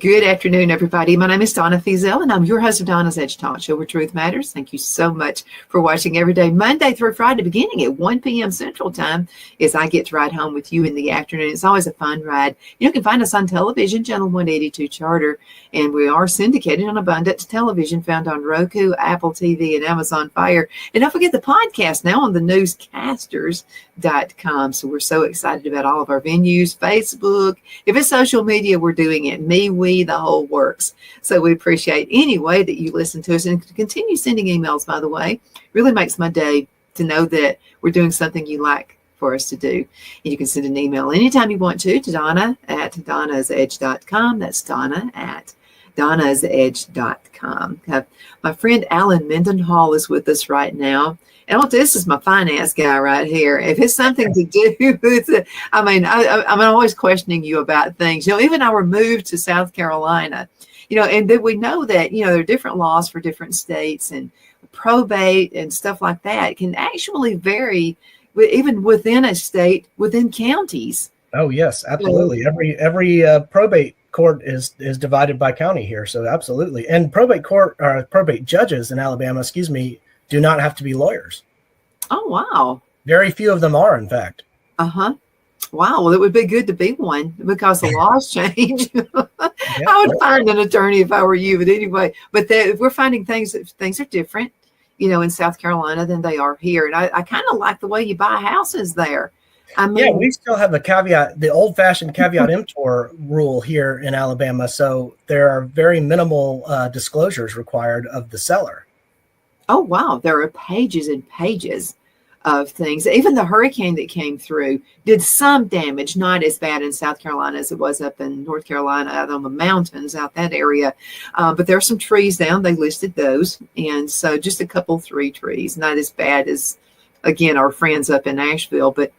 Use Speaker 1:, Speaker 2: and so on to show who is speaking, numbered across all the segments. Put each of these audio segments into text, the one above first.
Speaker 1: Good afternoon, everybody. My name is Donna Fiesel, and I'm your host of Donna's Edge Talk Show, where truth matters. Thank you so much for watching every day, Monday through Friday, beginning at 1 p.m. Central Time, as I get to ride home with you in the afternoon. It's always a fun ride. You can find us on television, Channel 182 Charter, and we are syndicated on Abundance Television, found on Roku, Apple TV, and Amazon Fire. And don't forget the podcast now on the newscasters.com. So we're so excited about all of our venues, Facebook. If it's social media, we're doing it. We, the whole works. So we appreciate any way that you listen to us, and continue sending emails, by the way. Really makes my day to know that we're doing something you like for us to do. And you can send an email anytime you want to Donna at donnasedge.com. That's Donna at donnasedge.com. My friend Alan Mendenhall is with us right now. And this is my finance guy right here. If it's something to do with it, I'm always questioning you about things. Even our move to South Carolina, and then we know that, there are different laws for different states, and probate and stuff like that can actually vary even within a state, within counties.
Speaker 2: Oh, yes, absolutely. Every probate court is divided by county here. So absolutely. And probate judges in Alabama, do not have to be lawyers.
Speaker 1: Oh, wow.
Speaker 2: Very few of them are, in fact.
Speaker 1: Uh-huh. Wow. Well, it would be good to be one because the laws change. I would find an attorney if I were you. But anyway, if we're finding things are different, in South Carolina than they are here. And I kind of like the way you buy houses there.
Speaker 2: We still have the old-fashioned caveat emptor rule here in Alabama. So there are very minimal disclosures required of the seller.
Speaker 1: Oh, wow. There are pages and pages of things. Even the hurricane that came through did some damage, not as bad in South Carolina as it was up in North Carolina, out on the mountains, out that area. But there are some trees down. They listed those. And so just a couple, 3 trees, not as bad as, again, our friends up in Asheville. But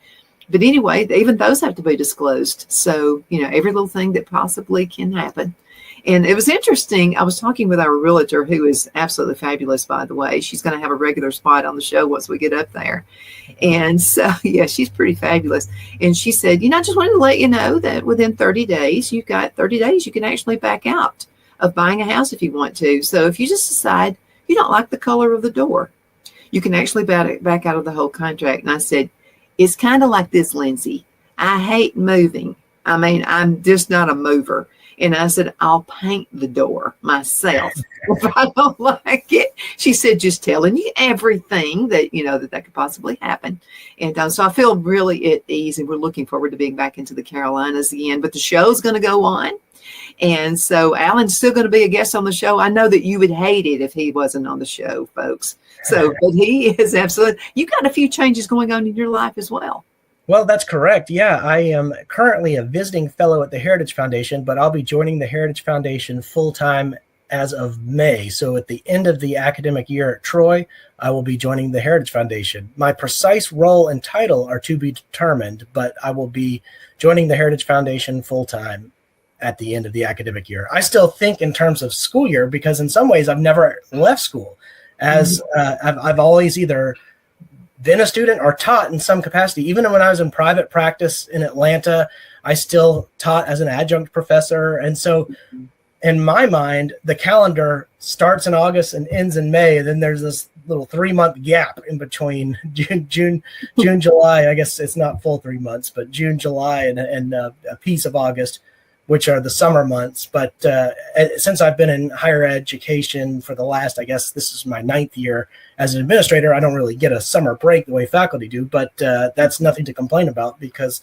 Speaker 1: anyway, even those have to be disclosed. So, every little thing that possibly can happen. And it was interesting. I was talking with our realtor, who is absolutely fabulous, by the way. She's going to have a regular spot on the show once we get up there. And so, she's pretty fabulous. And she said, I just wanted to let you know that within 30 days, you've got 30 days, you can actually back out of buying a house if you want to. So if you just decide you don't like the color of the door, you can actually back out of the whole contract. And I said, it's kind of like this, Lindsay. I hate moving. I'm just not a mover. And I said, I'll paint the door myself if I don't like it. She said, just telling you everything that, that could possibly happen. And so I feel really at ease, and we're looking forward to being back into the Carolinas again. But the show's going to go on. And so Alan's still going to be a guest on the show. I know that you would hate it if he wasn't on the show, folks. So, but he is absolutely. You got a few changes going on in your life as well.
Speaker 2: Well, that's correct. Yeah, I am currently a visiting fellow at the Heritage Foundation, but I'll be joining the Heritage Foundation full-time as of May. So at the end of the academic year at Troy, I will be joining the Heritage Foundation. My precise role and title are to be determined, but I will be joining the Heritage Foundation full-time at the end of the academic year. I still think in terms of school year, because in some ways I've never left school, as I've always either been a student or taught in some capacity. Even when I was in private practice in Atlanta, I still taught as an adjunct professor. And so in my mind, the calendar starts in August and ends in May. And then there's this little 3-month gap in between June, July. I guess it's not full 3 months, but June, July, and a piece of August, which are the summer months. But since I've been in higher education for the last, I guess this is my 9th year as an administrator, I don't really get a summer break the way faculty do, but that's nothing to complain about, because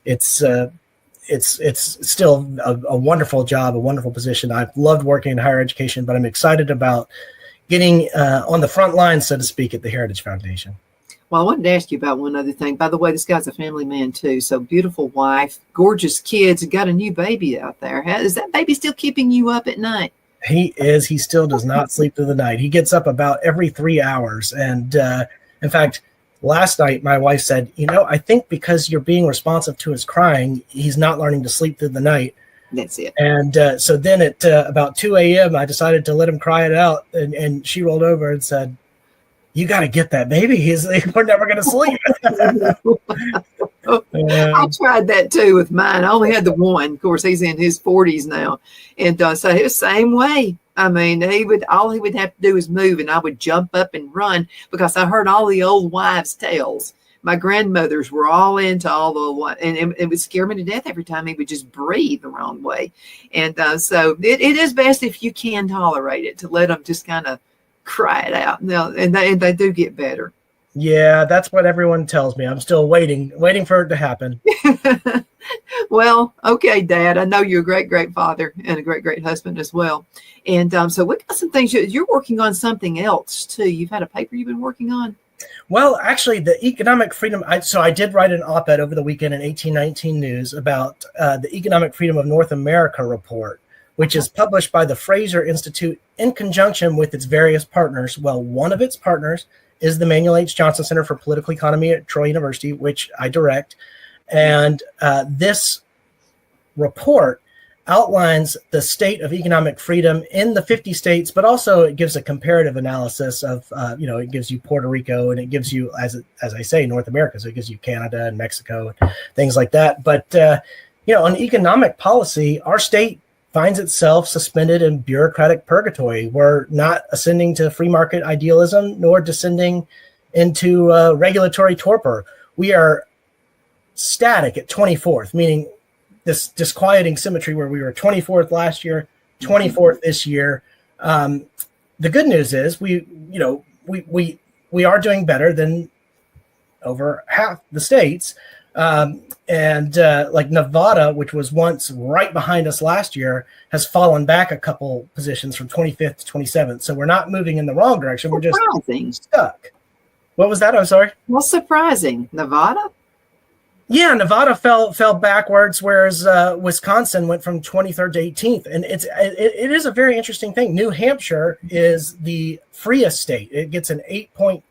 Speaker 2: it's still a wonderful job, a wonderful position. I've loved working in higher education, but I'm excited about getting on the front line, so to speak, at the Heritage Foundation.
Speaker 1: Well, I wanted to ask you about one other thing. By the way, this guy's a family man too. So beautiful wife, gorgeous kids, and got a new baby out there. Is that baby still keeping you up at night?
Speaker 2: He is. He still does not sleep through the night. He gets up about every 3 hours. And in fact, last night, my wife said, I think because you're being responsive to his crying, he's not learning to sleep through the night.
Speaker 1: That's it.
Speaker 2: And so then at about 2 a.m., I decided to let him cry it out. And she rolled over and said, you got to get that baby. We're never going to sleep.
Speaker 1: I tried that too with mine. I only had the one. Of course, he's in his 40s now. And so he was the same way. I mean, all he would have to do is move, and I would jump up and run because I heard all the old wives' tales. My grandmothers were all into all the, and it would scare me to death every time he would just breathe the wrong way. And so it is best if you can tolerate it, to let them just kind of cry it out. And they do get better.
Speaker 2: Yeah, that's what everyone tells me. I'm still waiting for it to happen.
Speaker 1: Well, okay, Dad. I know you're a great, great father and a great, great husband as well. And so we got some things. You're working on something else too. You've had a paper you've been working on.
Speaker 2: Well, actually, the economic freedom. I did write an op-ed over the weekend in 1819 News about the Economic Freedom of North America report, which is published by the Fraser Institute in conjunction with its various partners. Well, one of its partners is the Manuel H. Johnson Center for Political Economy at Troy University, which I direct. And this report outlines the state of economic freedom in the 50 states, but also it gives a comparative analysis of, it gives you Puerto Rico, and it gives you, as I say, North America. So it gives you Canada and Mexico and things like that. But, on economic policy, our state finds itself suspended in bureaucratic purgatory. We're not ascending to free market idealism, nor descending into regulatory torpor. We are static at 24th, meaning this disquieting symmetry where we were 24th last year, 24th this year. The good news is we are doing better than over half the states. Like Nevada, which was once right behind us last year, has fallen back a couple positions from 25th to 27th. So we're not moving in the wrong direction. We're just stuck. What was that? I'm sorry.
Speaker 1: What's surprising? Nevada?
Speaker 2: Yeah, Nevada fell backwards, whereas Wisconsin went from 23rd to 18th. And it is a very interesting thing. New Hampshire is the freest state. It gets an 8.12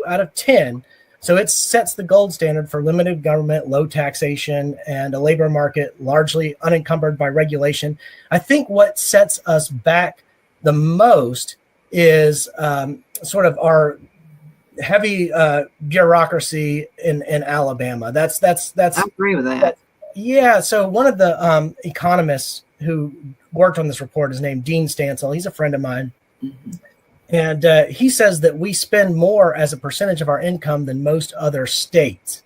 Speaker 2: out of 10. So it sets the gold standard for limited government, low taxation, and a labor market largely unencumbered by regulation. I think what sets us back the most is sort of our heavy bureaucracy in Alabama. That's I
Speaker 1: agree with that.
Speaker 2: Yeah. So one of the economists who worked on this report is named Dean Stansel. He's a friend of mine. Mm-hmm. And he says that we spend more as a percentage of our income than most other states.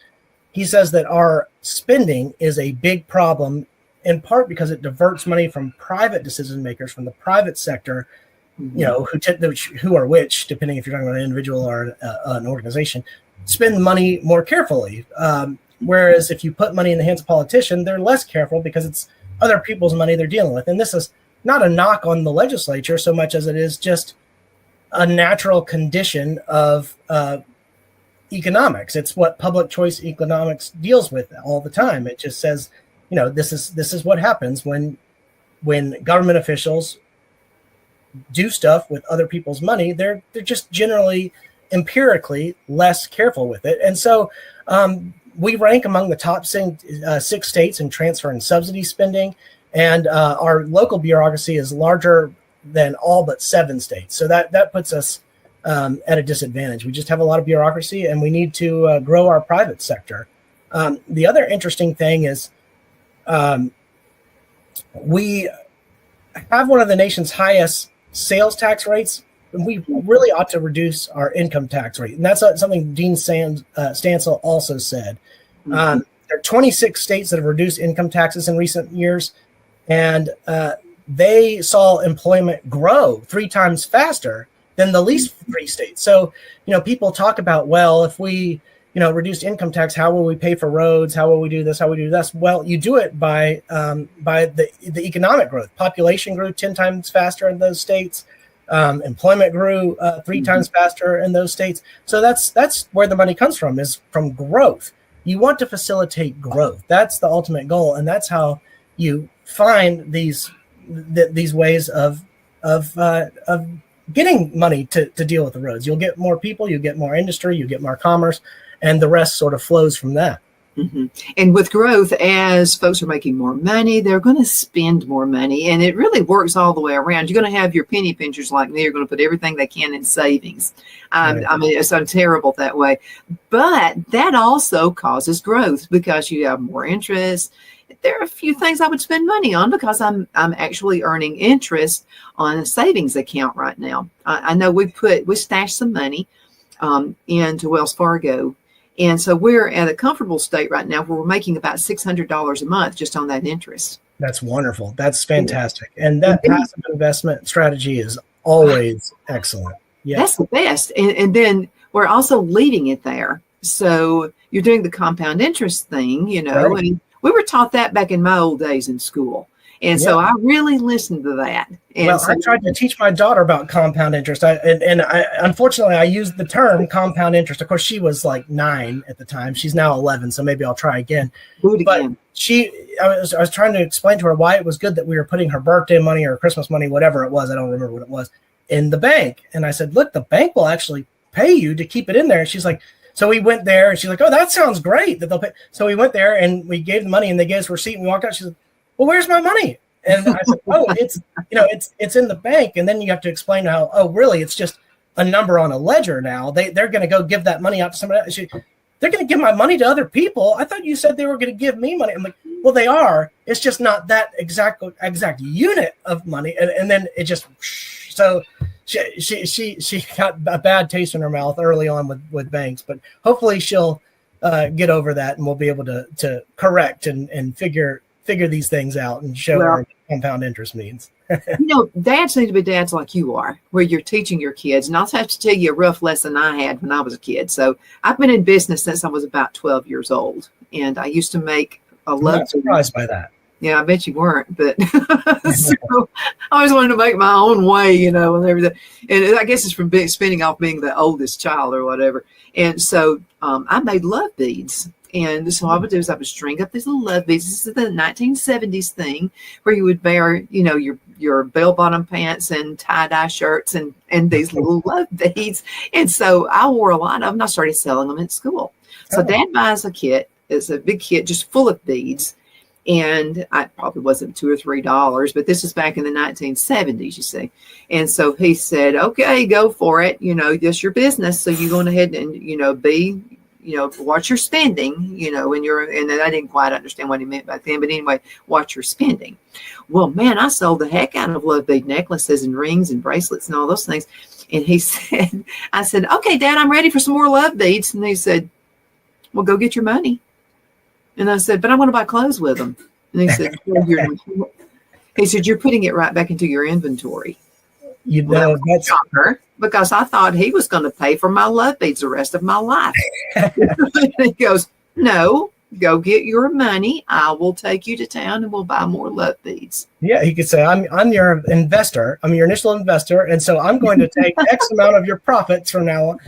Speaker 2: He says that our spending is a big problem, in part because it diverts money from private decision makers, from the private sector, who are which, depending if you're talking about an individual or an organization, spend money more carefully. Whereas if you put money in the hands of politicians, they're less careful because it's other people's money they're dealing with. And this is not a knock on the legislature so much as it is just a natural condition of economics. It's what public choice economics deals with all the time. It just says, this is what happens when government officials do stuff with other people's money. They're just generally empirically less careful with it. And so we rank among the top 6 states in transfer and subsidy spending, and our local bureaucracy is larger than all but 7 states. So that puts us at a disadvantage. We just have a lot of bureaucracy, and we need to grow our private sector. The other interesting thing is we have one of the nation's highest sales tax rates, and we really ought to reduce our income tax rate. And that's something Dean Stansel also said. There are 26 states that have reduced income taxes in recent years, and they saw employment grow 3 times faster than the least free states. So, people talk about, well, if we, reduced income tax, how will we pay for roads? How will we do this? How will we do this? Well, you do it by the economic growth. Population grew 10 times faster in those states. Employment grew 3 times faster in those states. So that's where the money comes from, is from growth. You want to facilitate growth. That's the ultimate goal, and that's how you find these ways of getting money to deal with the roads. You'll get more people, you get more industry, you get more commerce, and the rest sort of flows from that.
Speaker 1: hmm And with growth, as folks are making more money, they're going to spend more money. And it really works all the way around. You're going to have your penny pinchers like me. You're going to put everything they can in savings.
Speaker 2: Right.
Speaker 1: I mean, it's so terrible that way. But that also causes growth because you have more interest. There are a few things I would spend money on because I'm actually earning interest on a savings account right now. I know we stashed some money into Wells Fargo. And so we're at a comfortable state right now where we're making about $600 a month just on that interest.
Speaker 2: That's wonderful. That's fantastic. And that passive investment strategy is always excellent. Yeah.
Speaker 1: That's the best. And then we're also leaving it there. So you're doing the compound interest thing,
Speaker 2: Right.
Speaker 1: and we were taught that back in my old days in school. And so I really listened to that. And
Speaker 2: Well,
Speaker 1: so,
Speaker 2: I tried to teach my daughter about compound interest. Unfortunately, I used the term compound interest. Of course, she was like 9 at the time. She's now 11, so maybe I'll try again.
Speaker 1: do it
Speaker 2: But
Speaker 1: again.
Speaker 2: I was trying to explain to her why it was good that we were putting her birthday money or Christmas money, whatever it was, I don't remember what it was, in the bank. And I said, look, the bank will actually pay you to keep it in there. And she's like, so we went there, and she's like, oh, that sounds great that they'll pay. So we went there, and we gave the money, and they gave us a receipt, and we walked out. She said, well, where's my money? And I said, oh, it's in the bank. And then you have to explain how, oh, really, it's just a number on a ledger now. They're going to go give that money out to somebody else. They're going to give my money to other people. I thought you said they were going to give me money. I'm like, well, they are. It's just not that exact unit of money. And then it just, so she got a bad taste in her mouth early on with banks, but hopefully she'll get over that, and we'll be able to correct and figure these things out and show her what compound interest means.
Speaker 1: Dads need to be dads like you are, where you're teaching your kids. And I'll have to tell you a rough lesson I had when I was a kid. So I've been in business since I was about 12 years old. And I used to make a lot.
Speaker 2: I'm not surprised by that.
Speaker 1: Yeah, I bet you weren't, but so I always wanted to make my own way, and everything. And I guess it's from spinning off being the oldest child or whatever. And so I made love beads. And so I would do is I would string up these little love beads. This is the 1970s thing where you would wear, your bell-bottom pants and tie-dye shirts and these little love beads. And so I wore a lot of them. I started selling them at school. So Dad buys a kit. It's a big kit just full of beads. And it probably wasn't $2 or $3, but this is back in the 1970s, you see. And so he said, okay, go for it. That's your business. So you go ahead and, watch your spending, and I didn't quite understand what he meant back then, but anyway, watch your spending. Well, man, I sold the heck out of love bead necklaces and rings and bracelets and all those things. And I said, okay, Dad, I'm ready for some more love beads. And he said, well, go get your money. And I said, but I want to buy clothes with them. And he said, you're putting it right back into your inventory.
Speaker 2: That's
Speaker 1: shocker, because I thought he was going to pay for my love beads the rest of my life. And he goes, no, go get your money. I will take you to town and we'll buy more love beads.
Speaker 2: Yeah, he could say, I'm your investor. I'm your initial investor. And so I'm going to take X amount of your profits from now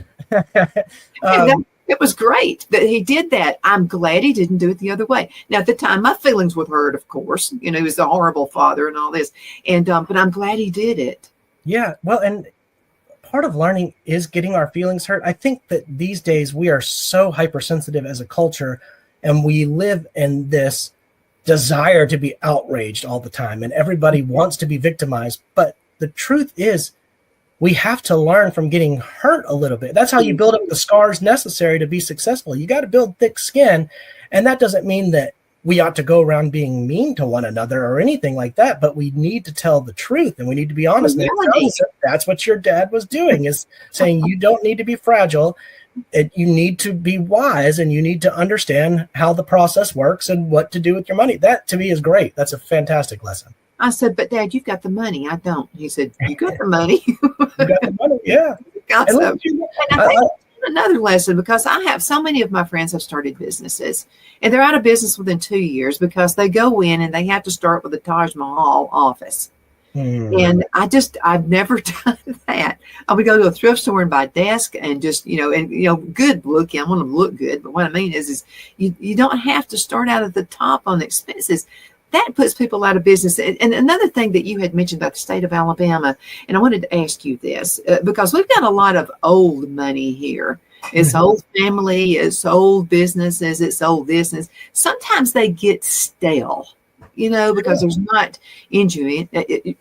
Speaker 2: on.
Speaker 1: It was great that he did that. I'm glad he didn't do it the other way. Now, at the time, my feelings were hurt, of course. He was a horrible father and all this. And but I'm glad he did it.
Speaker 2: Yeah, well, and part of learning is getting our feelings hurt. I think that these days we are so hypersensitive as a culture, and we live in this desire to be outraged all the time, and everybody wants to be victimized. But the truth is, we have to learn from getting hurt a little bit. That's how you build up the scars necessary to be successful. You got to build thick skin. And that doesn't mean that we ought to go around being mean to one another or anything like that, but we need to tell the truth and we need to be honest. That's what your dad was doing, is saying you don't need to be fragile. You need to be wise, and you need to understand how the process works and what to do with your money. That to me is great. That's a fantastic lesson.
Speaker 1: I said, but Dad, you've got the money. I don't. He said, you got the money.
Speaker 2: You got the money, yeah.
Speaker 1: Another lesson, because I have so many of my friends have started businesses, and they're out of business within 2 years because they go in and they have to start with the Taj Mahal office. And I've never done that. I would go to a thrift store and buy a desk and just, good looking. I want them to look good. But what I mean is you don't have to start out at the top on expenses. That puts people out of business. And another thing that you had mentioned about the state of Alabama, and I wanted to ask you this, because we've got a lot of old money here. It's old family, it's old businesses, it's old business. Sometimes they get stale, because there's not injury.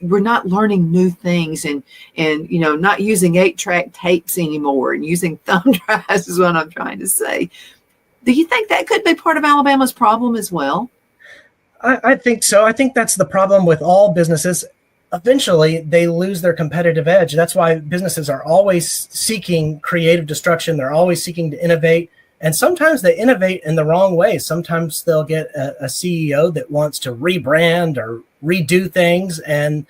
Speaker 1: We're not learning new things and not using 8-track tapes anymore and using thumb drives is what I'm trying to say. Do you think that could be part of Alabama's problem as well?
Speaker 2: I think so. I think that's the problem with all businesses. Eventually, they lose their competitive edge. That's why businesses are always seeking creative destruction. They're always seeking to innovate. And sometimes they innovate in the wrong way. Sometimes they'll get a CEO that wants to rebrand or redo things, and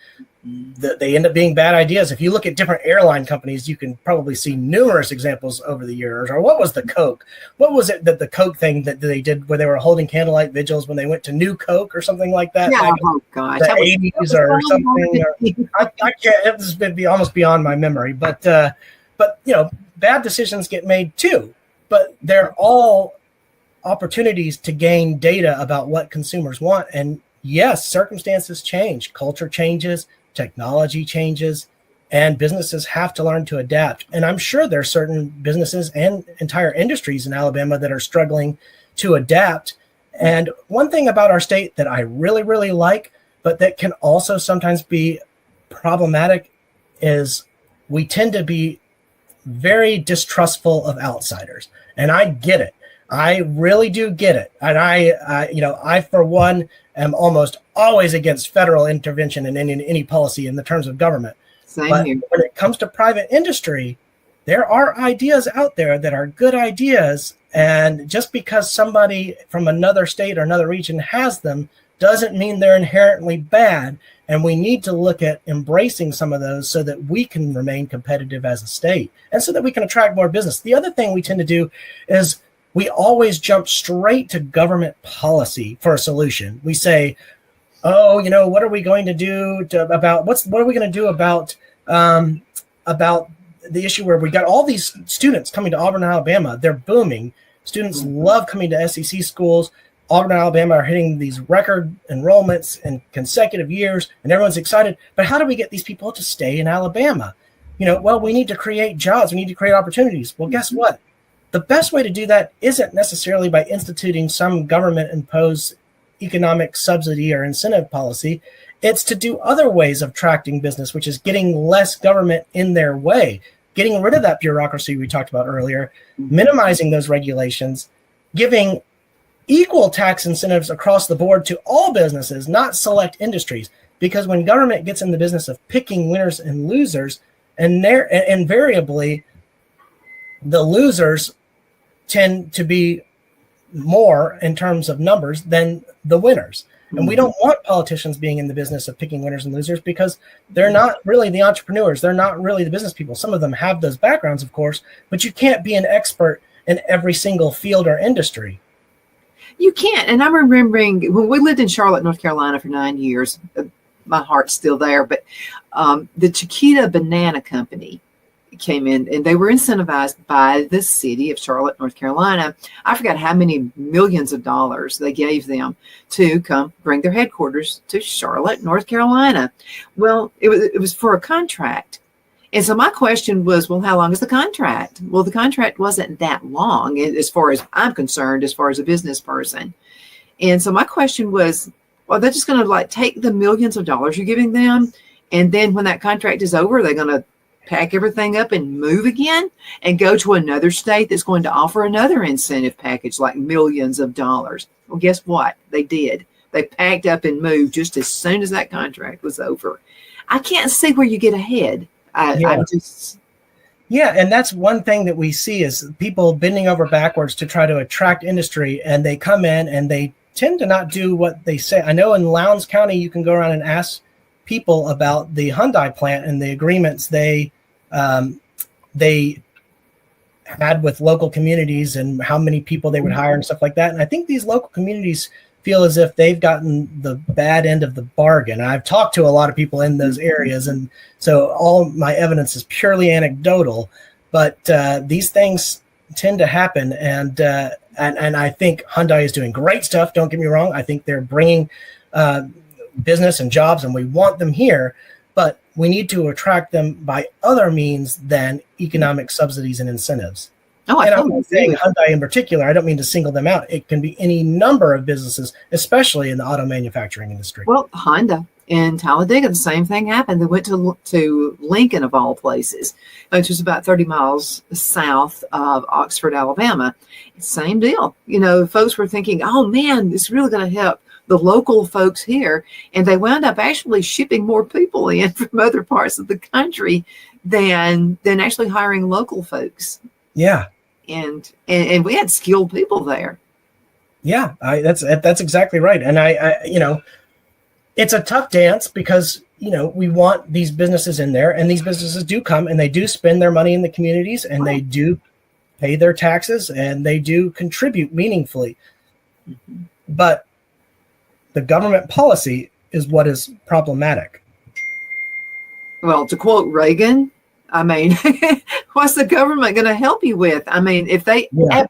Speaker 2: they end up being bad ideas. If you look at different airline companies, you can probably see numerous examples over the years. Or what was the Coke? What was it that the Coke thing that they did where they were holding candlelight vigils when they went to New Coke or something like that?
Speaker 1: Yeah, oh gosh,
Speaker 2: the 80s or something. I can't. It's been almost beyond my memory. But bad decisions get made too. But they're all opportunities to gain data about what consumers want. And yes, circumstances change, culture changes, technology changes, and businesses have to learn to adapt. And I'm sure there are certain businesses and entire industries in Alabama that are struggling to adapt. And one thing about our state that I really, really like, but that can also sometimes be problematic, is we tend to be very distrustful of outsiders. And I get it. I really do get it. And I for one am almost always against federal intervention in any policy in the terms of government. But when it comes to private industry, there are ideas out there that are good ideas. And just because somebody from another state or another region has them doesn't mean they're inherently bad. And we need to look at embracing some of those so that we can remain competitive as a state and so that we can attract more business. The other thing we tend to do is we always jump straight to government policy for a solution. We say, oh, what are we going to do what are we going to do about the issue where we got all these students coming to Auburn, Alabama? They're booming. Students love coming to SEC schools. Auburn, Alabama are hitting these record enrollments in consecutive years, and everyone's excited. But how do we get these people to stay in Alabama? We need to create jobs. We need to create opportunities. Well, guess what? The best way to do that isn't necessarily by instituting some government-imposed economic subsidy or incentive policy. It's to do other ways of attracting business, which is getting less government in their way, getting rid of that bureaucracy we talked about earlier, minimizing those regulations, giving equal tax incentives across the board to all businesses, not select industries. Because when government gets in the business of picking winners and losers, and invariably the losers tend to be more in terms of numbers than the winners. And we don't want politicians being in the business of picking winners and losers because they're not really the entrepreneurs. They're not really the business people. Some of them have those backgrounds, of course, but you can't be an expert in every single field or industry.
Speaker 1: You can't. And I'm remembering when we lived in Charlotte, North Carolina for 9 years, my heart's still there, but the Chiquita Banana Company came in and they were incentivized by the city of Charlotte, North Carolina. I forgot how many millions of dollars they gave them to come bring their headquarters to Charlotte, North Carolina. Well, it was for a contract. And so my question was, well, how long is the contract? Well, the contract wasn't that long as far as I'm concerned, as far as a business person. And so my question was, well, they're just going to take the millions of dollars you're giving them. And then when that contract is over, they're going to pack everything up and move again and go to another state that's going to offer another incentive package like millions of dollars. Well, guess what? They did. They packed up and moved just as soon as that contract was over. I can't see where you get ahead.
Speaker 2: Yeah, and that's one thing that we see is people bending over backwards to try to attract industry, and they come in and they tend to not do what they say. I know in Lowndes County, you can go around and ask people about the Hyundai plant and the agreements they had with local communities and how many people they would hire and stuff like that. And I think these local communities feel as if they've gotten the bad end of the bargain. I've talked to a lot of people in those areas, and so all my evidence is purely anecdotal, but these things tend to happen. And I think Hyundai is doing great stuff. Don't get me wrong. I think they're bringing business and jobs, and we want them here, but we need to attract them by other means than economic subsidies and incentives.
Speaker 1: Oh, I
Speaker 2: And I'm
Speaker 1: totally
Speaker 2: not
Speaker 1: agree
Speaker 2: saying
Speaker 1: with you.
Speaker 2: Hyundai in particular. I don't mean to single them out. It can be any number of businesses, especially in the auto manufacturing industry.
Speaker 1: Well, Honda in Talladega, the same thing happened. They went to Lincoln, of all places, which is about 30 miles south of Oxford, Alabama. Same deal. You know, folks were thinking, oh man, it's really going to help the local folks here. And they wound up actually shipping more people in from other parts of the country than actually hiring local folks.
Speaker 2: Yeah.
Speaker 1: And we had skilled people there.
Speaker 2: Yeah, that's exactly right. And it's a tough dance because, we want these businesses in there, and these businesses do come and they do spend their money in the communities, and they do pay their taxes, and they do contribute meaningfully.
Speaker 1: Mm-hmm.
Speaker 2: But the government policy is what is problematic.
Speaker 1: Well, to quote Reagan, I mean, what's the government going to help you with? I mean, if they ever,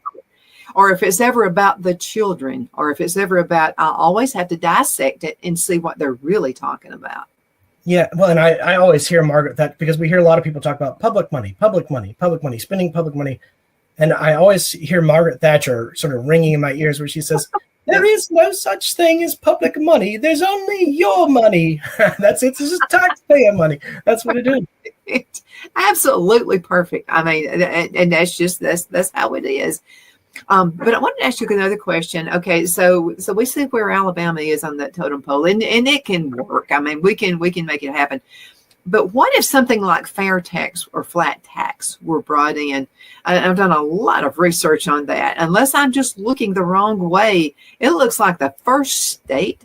Speaker 1: or if it's ever about the children, or if it's ever about, I always have to dissect it and see what they're really talking about.
Speaker 2: Yeah, well, and I always hear Margaret, that because we hear a lot of people talk about public money, spending public money. And I always hear Margaret Thatcher sort of ringing in my ears where she says, there is no such thing as public money. There's only your money. That's it. It's just taxpayer money. That's what it is.
Speaker 1: It's absolutely perfect. I mean, and that's how it is. But I wanted to ask you another question. Okay, so we see where Alabama is on that totem pole, and it can work. I mean, we can make it happen. But what if something like fair tax or flat tax were brought in? I've done a lot of research on that. Unless I'm just looking the wrong way, it looks like the first state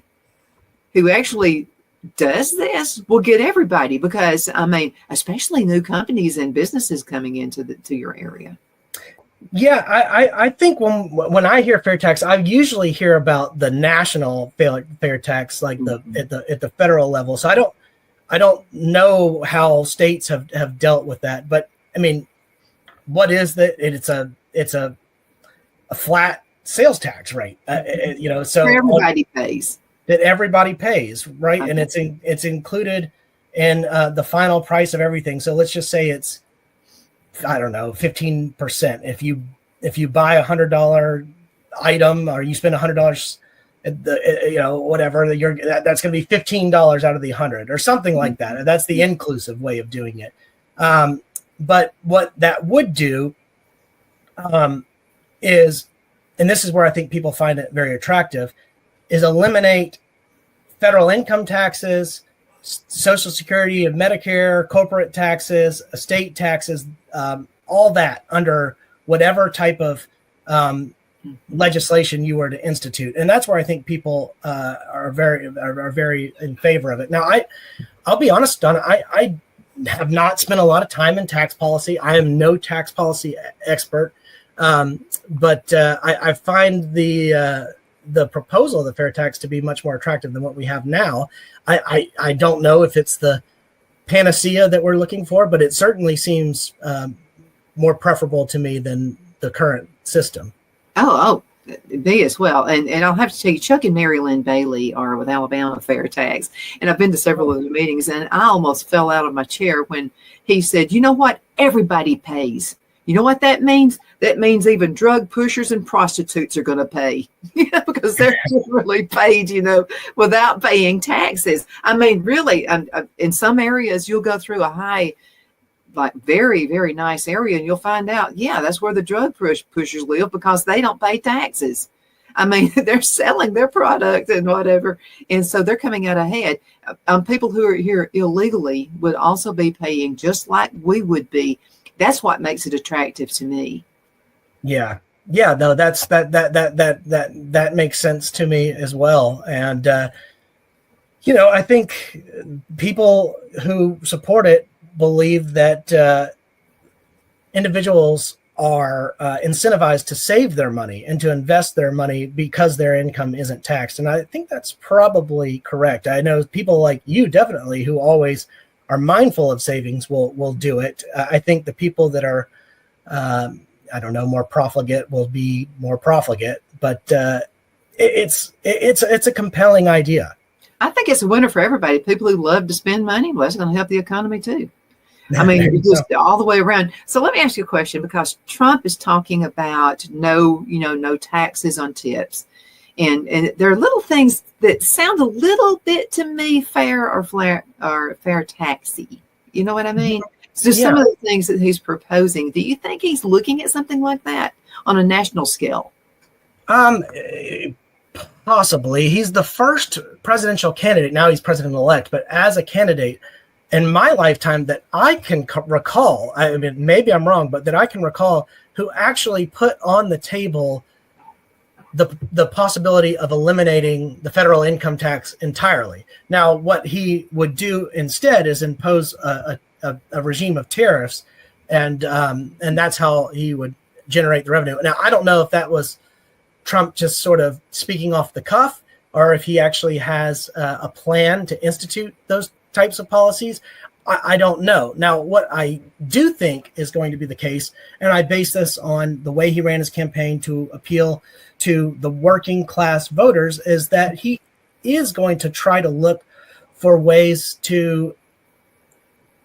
Speaker 1: who actually does this will get everybody, because I mean, especially new companies and businesses coming into to your area.
Speaker 2: Yeah, I think when I hear fair tax, I usually hear about the national fair tax, like at the federal level. So I don't know how states have dealt with that, but I mean, what is that? It's a flat sales tax rate, so
Speaker 1: everybody pays.
Speaker 2: That everybody pays, right?
Speaker 1: Okay.
Speaker 2: And it's included in the final price of everything. So let's just say it's, I don't know, 15%. If you buy $100 item, or you spend $100, whatever, that's going to be $15 out of the 100 or something like that. That's the inclusive way of doing it. But what that would do is, and this is where I think people find it very attractive, is eliminate federal income taxes, Social Security and Medicare, corporate taxes, estate taxes, all that under whatever type of legislation you were to institute. And that's where I think people are very in favor of it. Now, I'll be honest, Donna, I have not spent a lot of time in tax policy. I am no tax policy expert, but I find the proposal of the fair tax to be much more attractive than what we have now. I don't know if it's the panacea that we're looking for, but it certainly seems more preferable to me than the current system.
Speaker 1: Oh, me as well. And I'll have to tell you, Chuck and Mary Lynn Bailey are with Alabama Fair Tax. And I've been to several of the meetings, and I almost fell out of my chair when he said, you know what? Everybody pays. You know what that means? That means even drug pushers and prostitutes are going to pay, because they're really paid, without paying taxes. I mean, really, in some areas, you'll go through a high, like very, very nice area, and you'll find out, that's where the drug pushers live, because they don't pay taxes. I mean, they're selling their product and whatever, and so they're coming out ahead. People who are here illegally would also be paying just like we would be. That's what makes it attractive to me.
Speaker 2: Yeah. No, that makes sense to me as well. And I think people who support it believe that individuals are incentivized to save their money and to invest their money because their income isn't taxed. And I think that's probably correct. I know people like you, definitely, who always are mindful of savings will do it. I think the people that are, more profligate will be more profligate, but it's a compelling idea.
Speaker 1: I think it's a winner for everybody. People who love to spend money, well, it's going to help the economy too. I mean,
Speaker 2: There you
Speaker 1: just
Speaker 2: go.
Speaker 1: all the way around. So let me ask you a question, because Trump is talking about no taxes on tips. And there are little things that sound a little bit to me fair or fair taxy. You know what I mean? So some
Speaker 2: Yeah.
Speaker 1: of the things that he's proposing, do you think he's looking at something like that on a national scale?
Speaker 2: Um, Possibly. He's the first presidential candidate. Now he's president-elect, but as a candidate in my lifetime that I can recall, I mean, maybe I'm wrong, but that I can recall, who actually put on the table the possibility of eliminating the federal income tax entirely. Now, what he would do instead is impose a regime of tariffs, and that's how he would generate the revenue. Now, I don't know if that was Trump just sort of speaking off the cuff, or if he actually has a plan to institute those types of policies. I don't know. Now, what I do think is going to be the case, and I base this on the way he ran his campaign to appeal to the working class voters, is that he is going to try to look for ways to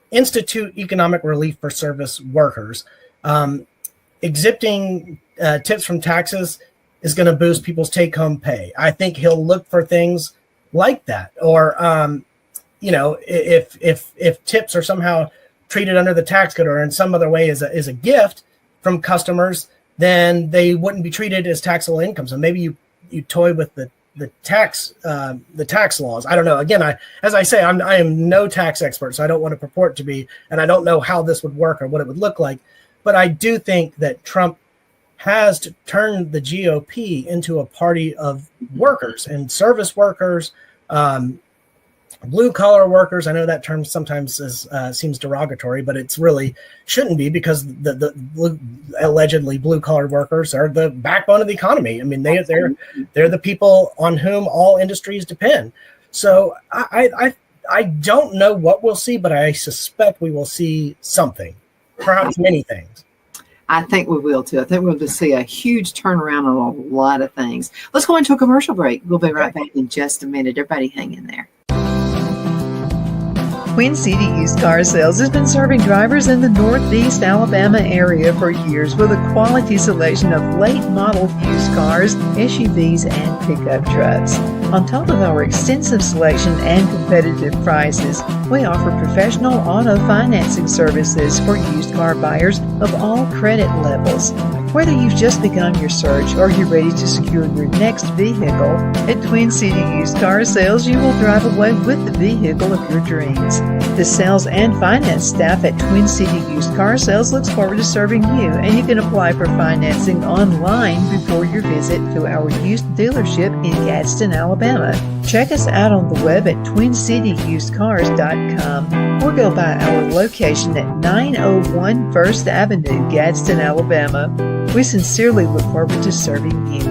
Speaker 2: institute economic relief for service workers. Exempting tips from taxes is going to boost people's take-home pay. I think he'll look for things like that, or if tips are somehow treated under the tax code or in some other way as a gift from customers, then they wouldn't be treated as taxable income. So maybe you toy with the tax laws. I don't know. Again, I am no tax expert, so I don't want to purport to be, and I don't know how this would work or what it would look like. But I do think that Trump has turned the GOP into a party of workers and service workers, blue collar workers. I know that term sometimes seems derogatory, but it's really shouldn't be, because the allegedly blue collar workers are the backbone of the economy. I mean, they're the people on whom all industries depend. So I don't know what we'll see, but I suspect we will see something, perhaps many things.
Speaker 1: I think we will too. I think we'll just see a huge turnaround on a lot of things. Let's go into a commercial break. We'll be right back in just a minute. Everybody hang in there.
Speaker 3: Twin City Used Car Sales has been serving drivers in the Northeast Alabama area for years with a quality selection of late model used cars, SUVs, and pickup trucks. On top of our extensive selection and competitive prices, we offer professional auto financing services for used car buyers of all credit levels. Whether you've just begun your search or you're ready to secure your next vehicle, at Twin City Used Car Sales, you will drive away with the vehicle of your dreams. The sales and finance staff at Twin City Used Car Sales looks forward to serving you, and you can apply for financing online before your visit to our used dealership in Gadsden, Alabama. Check us out on the web at twincityusedcars.com or go by our location at 901 First Avenue, Gadsden, Alabama. We sincerely look forward to serving you.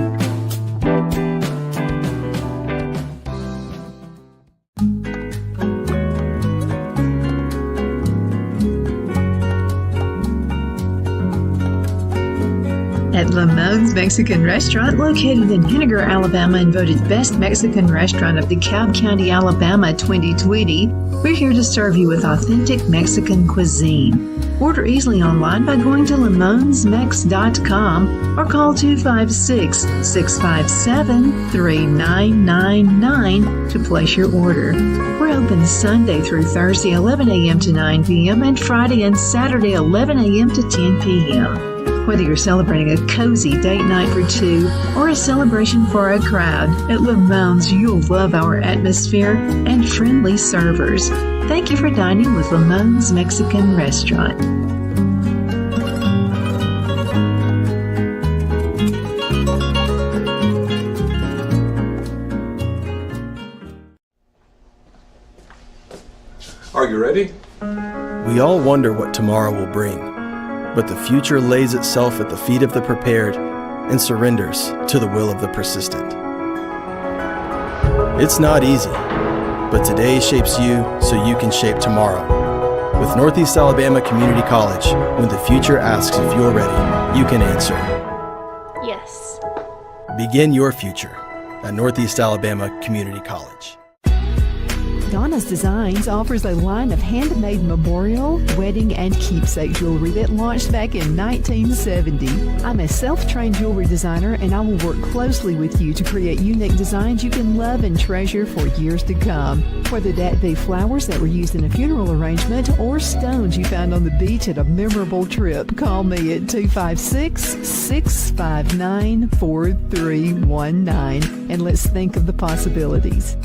Speaker 3: At Lamone's Mexican Restaurant, located in Henniger, Alabama, and voted Best Mexican Restaurant of the Cobb County, Alabama 2020, we're here to serve you with authentic Mexican cuisine. Order easily online by going to lamonsmex.com or call 256-657-3999 to place your order. We're open Sunday through Thursday, 11 a.m. to 9 p.m. and Friday and Saturday, 11 a.m. to 10 p.m. Whether you're celebrating a cozy date night for two or a celebration for a crowd, at Lamone's you'll love our atmosphere and friendly servers. Thank you for dining with Lamone's Mexican Restaurant.
Speaker 4: Are you ready?
Speaker 5: We all wonder what tomorrow will bring, but the future lays itself at the feet of the prepared and surrenders to the will of the persistent. It's not easy, but today shapes you so you can shape tomorrow. With Northeast Alabama Community College, when the future asks if you're ready, you can answer
Speaker 6: yes.
Speaker 5: Begin your future at Northeast Alabama Community College.
Speaker 3: Donna's Designs offers a line of handmade memorial, wedding, and keepsake jewelry that launched back in 1970. I'm a self-trained jewelry designer, and I will work closely with you to create unique designs you can love and treasure for years to come. Whether that be flowers that were used in a funeral arrangement or stones you found on the beach at a memorable trip, call me at 256-659-4319, and let's think of the possibilities.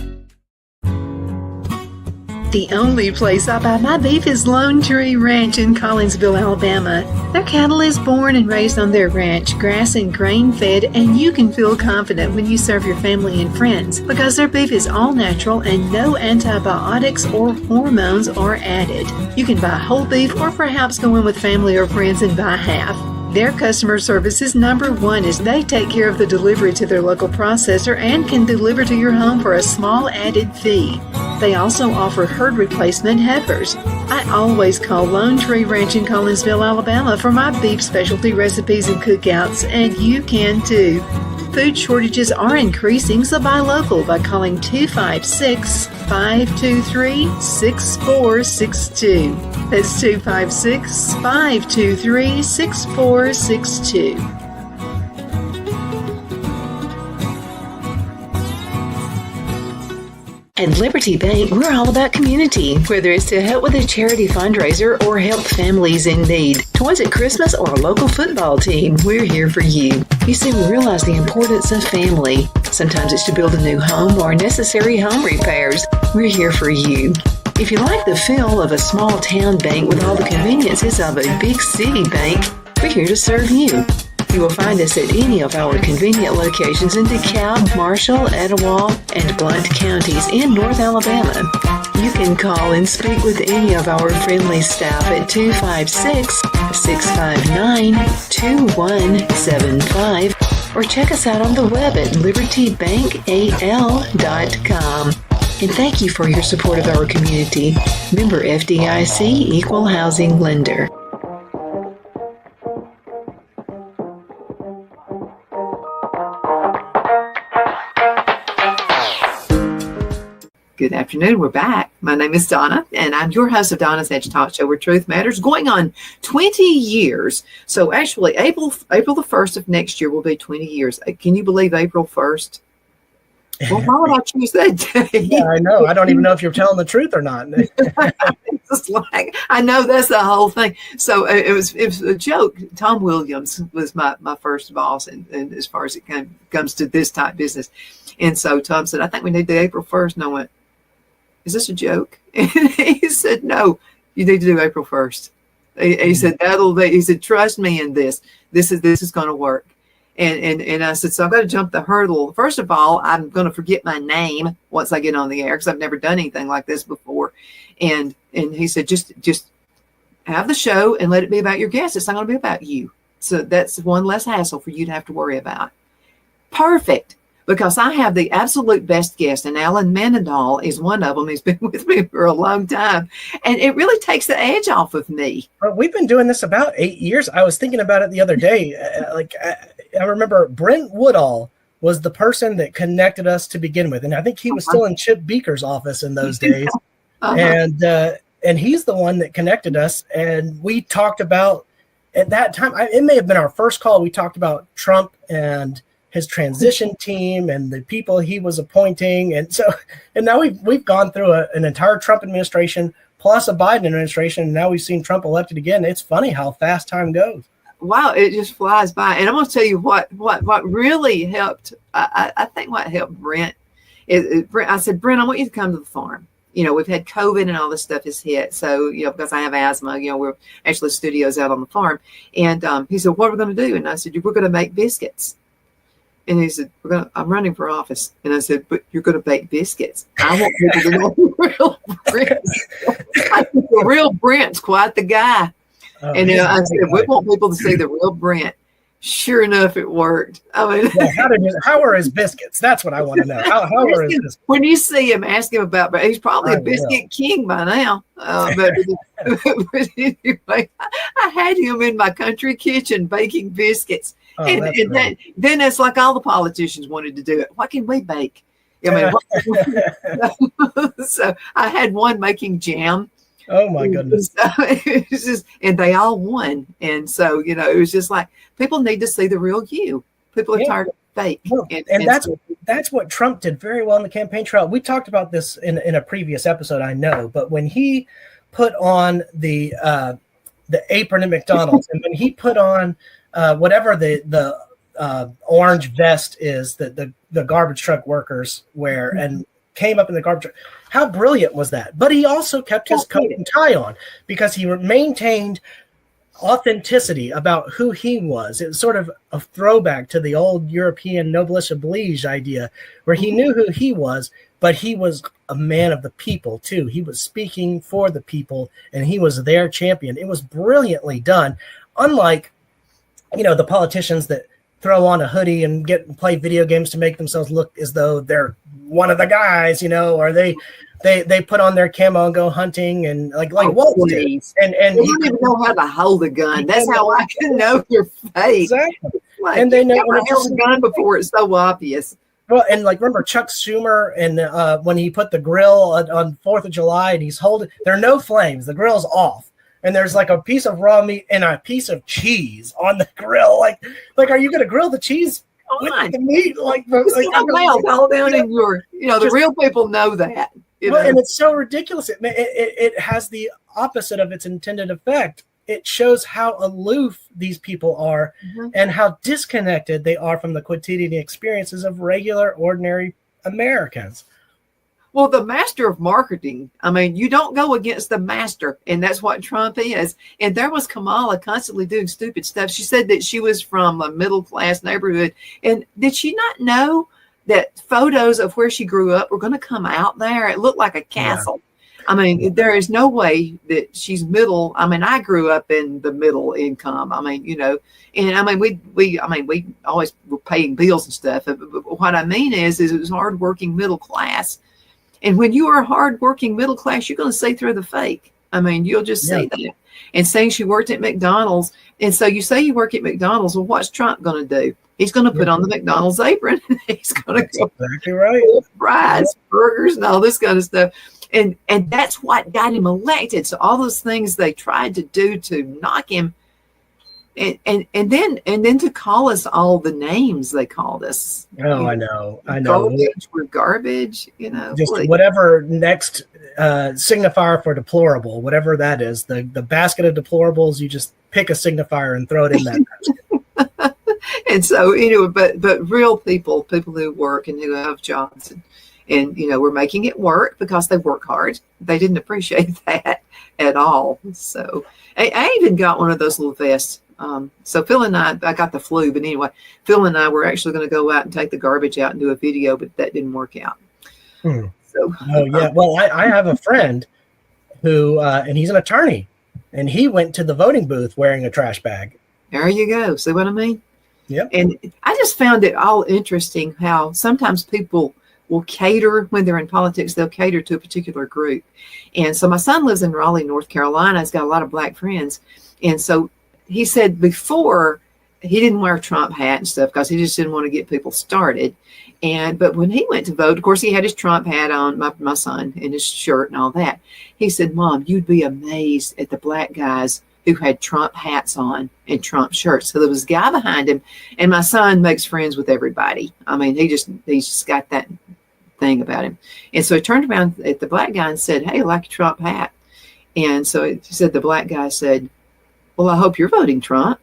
Speaker 3: The only place I buy my beef is Lone Tree Ranch in Collinsville, Alabama. Their cattle is born and raised on their ranch, grass and grain fed, and you can feel confident when you serve your family and friends because their beef is all natural and no antibiotics or hormones are added. You can buy whole beef or perhaps go in with family or friends and buy half. Their customer service is number one as they take care of the delivery to their local processor and can deliver to your home for a small added fee. They also offer herd replacement heifers. I always call Lone Tree Ranch in Collinsville, Alabama for my beef specialty recipes and cookouts, and you can too. Food shortages are increasing, so buy local by calling 256-523-6462. That's 256-523-6462. At Liberty Bank, we're all about community, whether it's to help with a charity fundraiser or help families in need. Toys at Christmas or a local football team, we're here for you. You see, we realize the importance of family. Sometimes it's to build a new home or necessary home repairs. We're here for you. If you like the feel of a small town bank with all the conveniences of a big city bank, we're here to serve you. You will find us at any of our convenient locations in DeKalb, Marshall, Etowah, and Blount counties in North Alabama. You can call and speak with any of our friendly staff at 256-659-2175 or check us out on the web at libertybankal.com. And thank you for your support of our community. Member FDIC Equal Housing Lender.
Speaker 1: Good afternoon. We're back. My name is Donna, and I'm your host of Donna's Edge Talk Show, where truth matters, going on 20 years. So actually, April the 1st of next year will be 20 years. Can you believe April 1st? Well, why would I choose that day?
Speaker 2: Yeah, I know. I don't even know if you're telling the truth or not.
Speaker 1: It's just like, I know that's the whole thing. So it was a joke. Tom Williams was my first boss, and as far as it comes to this type business. And so Tom said, I think we need the April 1st. And I went, is this a joke? And he said, no, you need to do April 1st. He said, he said, trust me in this. This is going to work. And I said, so I've got to jump the hurdle. First of all, I'm going to forget my name once I get on the air because I've never done anything like this before. And he said, just have the show and let it be about your guests. It's not going to be about you. So that's one less hassle for you to have to worry about. Perfect. Because I have the absolute best guest, and Alan Mendenhall is one of them. He's been with me for a long time, and it really takes the edge off of me.
Speaker 2: Well, we've been doing this about 8 years. I was thinking about it the other day. I remember Brent Woodall was the person that connected us to begin with, and I think he was still in Chip Beaker's office in those days. And he's the one that connected us, and we talked about at that time. It may have been our first call. We talked about Trump and his transition team and the people he was appointing. And now we've gone through an entire Trump administration plus a Biden administration. And now we've seen Trump elected again. It's funny how fast time goes.
Speaker 1: Wow. It just flies by. And I'm going to tell you what really helped. I think what helped Brent is Brent. I said, Brent, I want you to come to the farm. You know, we've had COVID and all this stuff has hit. So, you know, because I have asthma, you know, we're actually studios out on the farm. And he said, what are we going to do? And I said, we're going to make biscuits. And he said, I'm running for office. And I said, but you're going to bake biscuits. I want people to know the real Brent. I think the real Brent's quite the guy. Oh, and I said, we want people to see the real Brent. Sure enough, it worked. I mean,
Speaker 2: how are his biscuits? That's what I want to know. How are his biscuits?
Speaker 1: When you see him, ask him about, but he's probably a biscuit king by now. But anyway, I had him in my country kitchen baking biscuits. Then it's like all the politicians wanted to do it. What can we bake? I mean, so I had one making jam.
Speaker 2: Oh my goodness.
Speaker 1: So it was just, and they all won. And so, it was just like, people need to see the real you. People are tired of fake.
Speaker 2: Well, and that's what Trump did very well in the campaign trail. We talked about this in a previous episode, I know, but when he put on the apron at McDonald's, and when he put on whatever the orange vest is that the garbage truck workers wear, and came up in the garbage truck. How brilliant was that? But he also kept his coat and tie on because he maintained authenticity about who he was. It was sort of a throwback to the old European noblesse oblige idea, where he knew who he was, but he was a man of the people too. He was speaking for the people, and he was their champion. It was brilliantly done. Unlike, the politicians that throw on a hoodie and play video games to make themselves look as though they're one of the guys, or they put on their camo and go hunting and like Walt did. And
Speaker 1: you don't even know how to hold a gun. That's how I can know you're fake.
Speaker 2: Exactly.
Speaker 1: Like,
Speaker 2: and they know
Speaker 1: never held a gun before. It's so obvious.
Speaker 2: Well, and remember Chuck Schumer and when he put the grill on 4th of July and he's holding, there are no flames. The grill's off. And there's like a piece of raw meat and a piece of cheese on the grill. Like, are you going to grill the cheese with the meat?
Speaker 1: Melt all down in your, the real people know that.
Speaker 2: And it's so ridiculous. It has the opposite of its intended effect. It shows how aloof these people are and how disconnected they are from the quotidian experiences of regular, ordinary Americans.
Speaker 1: Well, the master of marketing, you don't go against the master, and that's what Trump is. And there was Kamala constantly doing stupid stuff. She said that she was from a middle-class neighborhood. And did she not know that photos of where she grew up were going to come out there? It looked like a castle. Yeah. There is no way that she's middle. I grew up in the middle income. And we always were paying bills and stuff. But what I mean is it was hardworking middle class. And when you are hardworking middle class, you're going to see through the fake. You'll just see that. And saying she worked at McDonald's. And so you say you work at McDonald's. Well, what's Trump going to do? He's going to put on the McDonald's apron. He's going to go
Speaker 2: exactly right.
Speaker 1: Fries, burgers, and all this kind of stuff. And that's what got him elected. So all those things they tried to do to knock him, and then to call us all the names they called us.
Speaker 2: Oh, I know.
Speaker 1: Garbage, we're garbage.
Speaker 2: Just whatever next signifier for deplorable, whatever that is, the basket of deplorables. You just pick a signifier and throw it in that.
Speaker 1: And so but real people who work and who have jobs and we're making it work because they work hard. They didn't appreciate that at all. So I even got one of those little vests. So Phil and I got the flu, but anyway, Phil and I were actually going to go out and take the garbage out and do a video, but that didn't work out. So,
Speaker 2: well, I have a friend who, and he's an attorney, and he went to the voting booth wearing a trash bag.
Speaker 1: There you go. See what I mean?
Speaker 2: Yep.
Speaker 1: And I just found it all interesting how sometimes people will cater when they're in politics. They'll cater to a particular group. And so my son lives in Raleigh, North Carolina. He's got a lot of black friends. And so he said before he didn't wear a Trump hat and stuff because he just didn't want to get people started. But when he went to vote, of course, he had his Trump hat on, my son, and his shirt and all that. He said, Mom, you'd be amazed at the black guys who had Trump hats on and Trump shirts. So there was a guy behind him, and my son makes friends with everybody. He's just got that thing about him. And so he turned around at the black guy and said, hey, I like a Trump hat. And so he said, the black guy said, well, I hope you're voting Trump.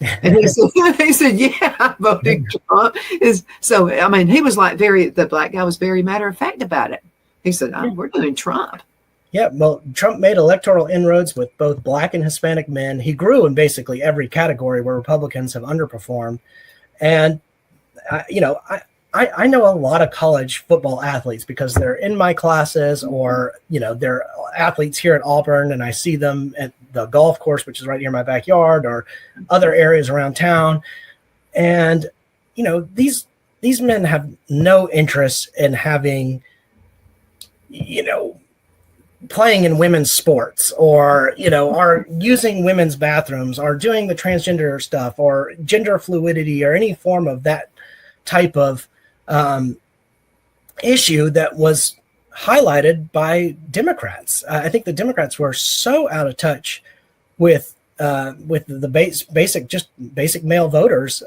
Speaker 1: And he said, yeah, I'm voting Trump. He was like the black guy was very matter of fact about it. He said, we're doing Trump.
Speaker 2: Yeah, well, Trump made electoral inroads with both black and Hispanic men. He grew in basically every category where Republicans have underperformed. And, I know a lot of college football athletes because they're in my classes or, they're athletes here at Auburn, and I see them at the golf course, which is right near my backyard, or other areas around town. And, these men have no interest in having, playing in women's sports or, are using women's bathrooms or doing the transgender stuff or gender fluidity or any form of that type of issue that was highlighted by Democrats. I think the Democrats were so out of touch with the basic male voters,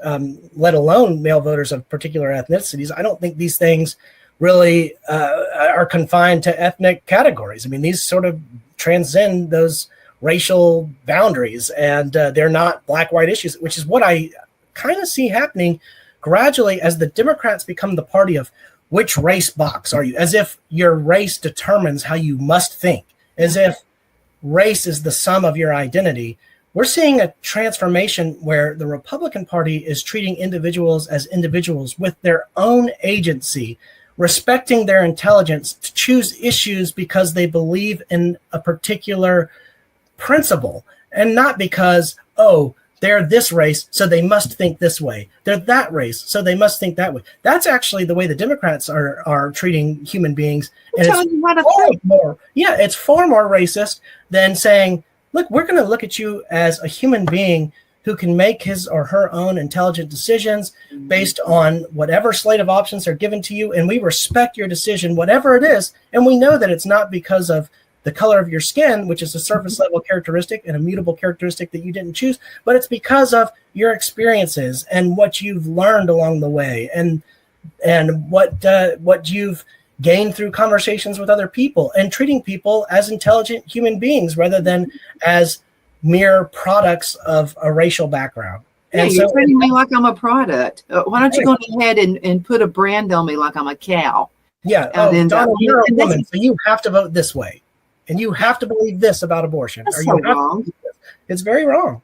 Speaker 2: let alone male voters of particular ethnicities. I don't think these things really are confined to ethnic categories. I mean, these sort of transcend those racial boundaries, and they're not black-white issues, which is what I kind of see happening gradually as the Democrats become the party of which race box are you, as if your race determines how you must think, as if race is the sum of your identity. We're seeing a transformation where the Republican Party is treating individuals as individuals with their own agency, respecting their intelligence to choose issues because they believe in a particular principle, and not because, oh, they're this race, so they must think this way. They're that race, so they must think that way. That's actually the way the Democrats are treating human beings. And it's far more racist than saying, look, we're going to look at you as a human being who can make his or her own intelligent decisions based on whatever slate of options are given to you, and we respect your decision, whatever it is, and we know that it's not because of the color of your skin, which is a surface level characteristic and a mutable characteristic that you didn't choose, but it's because of your experiences and what you've learned along the way, and what you've gained through conversations with other people, and treating people as intelligent human beings rather than as mere products of a racial background.
Speaker 1: Yeah, and you're treating me like I'm a product. Why don't you go ahead and put a brand on me like I'm a cow?
Speaker 2: Yeah, Donald, you're a woman, so you have to vote this way. And you have to believe this about abortion.
Speaker 1: That's so wrong.
Speaker 2: It's very wrong.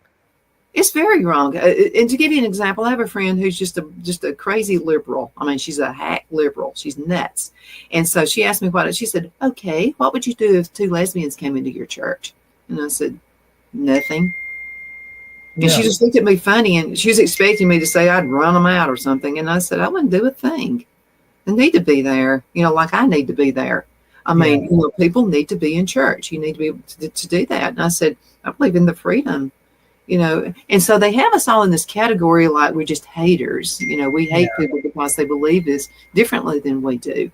Speaker 1: It's very wrong. And to give you an example, I have a friend who's just a crazy liberal. I mean, she's a hack liberal. She's nuts. And so she asked me she said, okay, what would you do if two lesbians came into your church? And I said, nothing. And she just looked at me funny, and she was expecting me to say I'd run them out or something. And I said, I wouldn't do a thing. They need to be there, like I need to be there. I mean, people need to be in church. You need to be able to do that. And I said, I believe in the freedom, And so they have us all in this category like we're just haters. We hate people because they believe this differently than we do.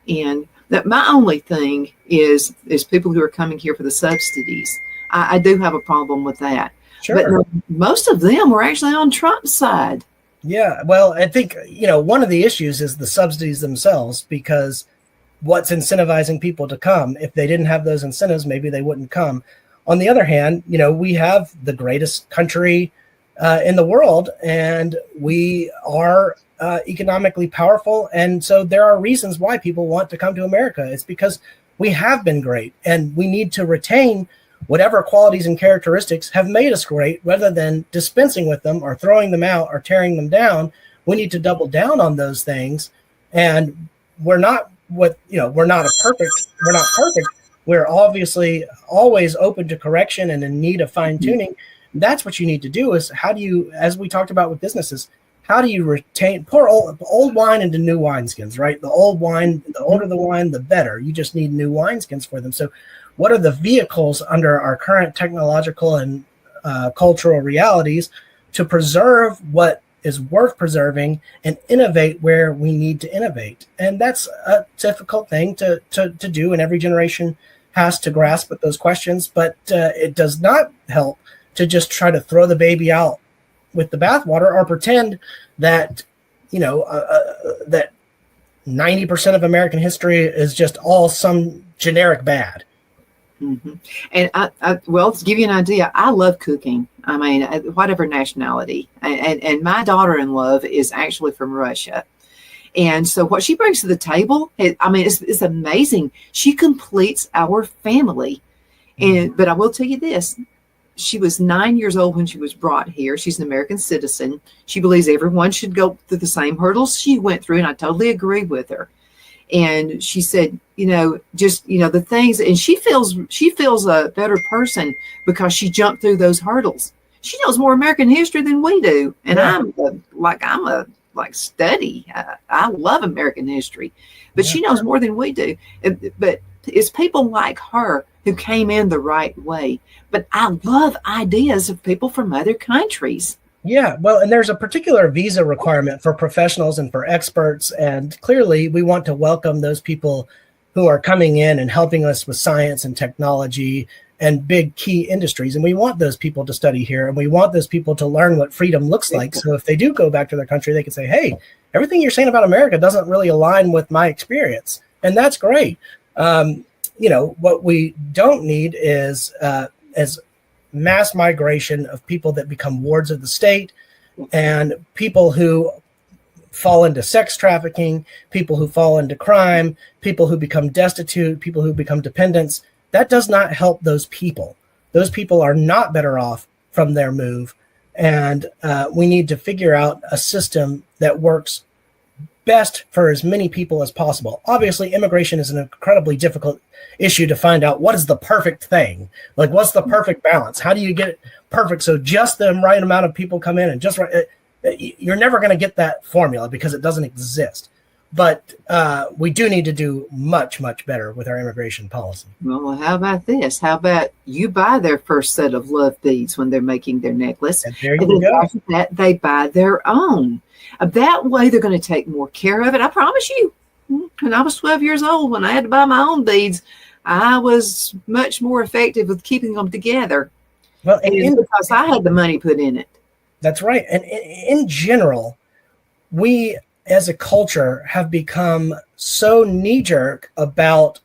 Speaker 1: And that my only thing is people who are coming here for the subsidies. I do have a problem with that.
Speaker 2: Sure.
Speaker 1: But most of them were actually on Trump's side.
Speaker 2: Yeah. Well, I think, one of the issues is the subsidies themselves, because what's incentivizing people to come? If they didn't have those incentives, maybe they wouldn't come. On the other hand, we have the greatest country in the world, and we are economically powerful. And so there are reasons why people want to come to America. It's because we have been great, and we need to retain whatever qualities and characteristics have made us great, rather than dispensing with them or throwing them out or tearing them down. We need to double down on those things. And we're not perfect. We're obviously always open to correction and in need of fine tuning. That's what you need to do, is how do you, as we talked about with businesses, how do you pour old wine into new wineskins, right? The old wine, the older the wine, the better. You just need new wineskins for them. So what are the vehicles under our current technological and cultural realities to preserve what is worth preserving and innovate where we need to innovate? And that's a difficult thing to do, and every generation has to grasp at those questions. But it does not help to just try to throw the baby out with the bathwater, or pretend that that 90% of American history is just all some generic bad.
Speaker 1: Mm-hmm. And to give you an idea, I love cooking. I mean, whatever nationality. And my daughter-in-law is actually from Russia. And so what she brings to the table, it's amazing. She completes our family. But I will tell you this. She was 9 years old when she was brought here. She's an American citizen. She believes everyone should go through the same hurdles she went through, and I totally agree with her. And she said, the things, and she feels a better person because she jumped through those hurdles. She knows more American history than we do. And I'm a study. I love American history, but she knows more than we do. But it's people like her who came in the right way. But I love ideas of people from other countries.
Speaker 2: Yeah, well, and there's a particular visa requirement for professionals and for experts. And clearly, we want to welcome those people who are coming in and helping us with science and technology and big key industries. And we want those people to study here, and we want those people to learn what freedom looks like. So if they do go back to their country, they can say, hey, everything you're saying about America doesn't really align with my experience. And that's great. What we don't need is as mass migration of people that become wards of the state and people who fall into sex trafficking, people who fall into crime, people who become destitute, people who become dependents. That does not help those people. Those people are not better off from their move. And we need to figure out a system that works best for as many people as possible. Obviously, immigration is an incredibly difficult issue to find out what is the perfect thing. Like, what's the perfect balance? How do you get it perfect so just the right amount of people come in and just right? You're never going to get that formula because it doesn't exist. But we do need to do much, much better with our immigration policy.
Speaker 1: Well, how about this? How about you buy their first set of love beads when they're making their necklace?
Speaker 2: And there you go.
Speaker 1: After that, they buy their own. That way, they're going to take more care of it. I promise you. When I was 12 years old, when I had to buy my own beads, I was much more effective with keeping them together.
Speaker 2: Well,
Speaker 1: because I had the money put in it.
Speaker 2: That's right. And in general, we as a culture have become so knee-jerk about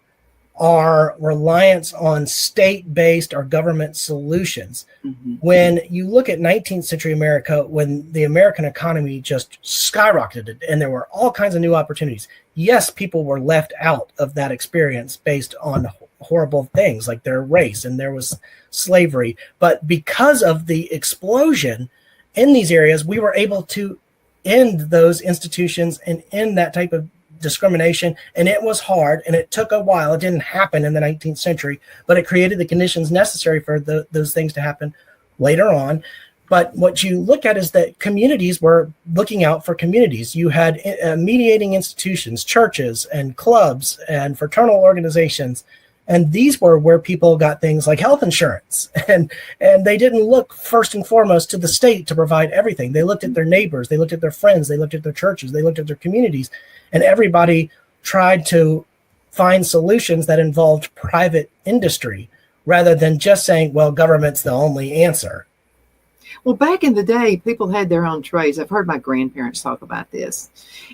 Speaker 2: our reliance on state-based or government solutions.
Speaker 1: Mm-hmm.
Speaker 2: When you look at 19th century America, when the American economy just skyrocketed and there were all kinds of new opportunities, yes, people were left out of that experience based on horrible things like their race, and there was slavery. But because of the explosion in these areas, we were able to end those institutions and end that type of discrimination. And it was hard and it took a while. It didn't happen in the 19th century, but it created the conditions necessary for those things to happen later on. But what you look at is that communities were looking out for communities. You had mediating institutions, churches and clubs and fraternal organizations. And these were where people got things like health insurance. And they didn't look first and foremost to the state to provide everything. They looked at their neighbors, they looked at their friends, they looked at their churches, they looked at their communities. And everybody tried to find solutions that involved private industry rather than just saying, well, government's the only answer.
Speaker 1: Well, back in the day, people had their own trades. I've heard my grandparents talk about this.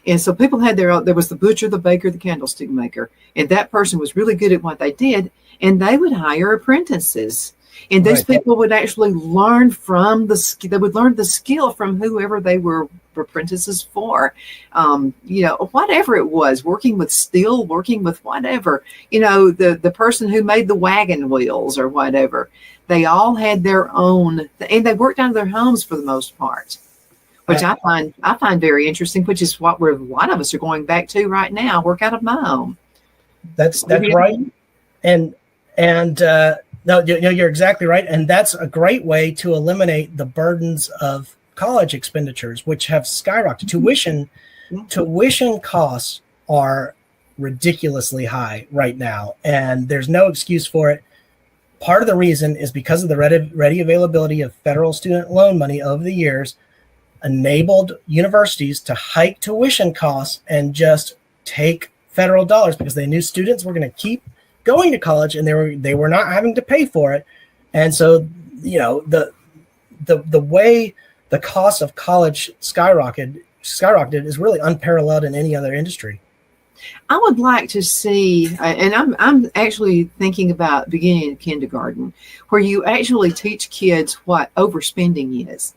Speaker 1: And so people had their own, there was the butcher, the baker, the candlestick maker. And that person was really good at what they did. And they would hire apprentices. And these people would actually learn from they would learn the skill from whoever they were apprentices for. Whatever it was, working with steel, working with whatever, the person who made the wagon wheels or whatever. They all had their own, and they worked out of their homes for the most part, which I find very interesting, which is what a lot of us are going back to right now, work out of my home.
Speaker 2: That's right. And no, you're exactly right. And that's a great way to eliminate the burdens of college expenditures, which have skyrocketed. Tuition costs are ridiculously high right now, and there's no excuse for it. Part of the reason is because of the ready availability of federal student loan money over the years enabled universities to hike tuition costs and just take federal dollars because they knew students were going to keep going to college and they were not having to pay for it. And so, the way the cost of college skyrocketed is really unparalleled in any other industry.
Speaker 1: I would like to see, and I'm actually thinking about beginning in kindergarten, where you actually teach kids what overspending is.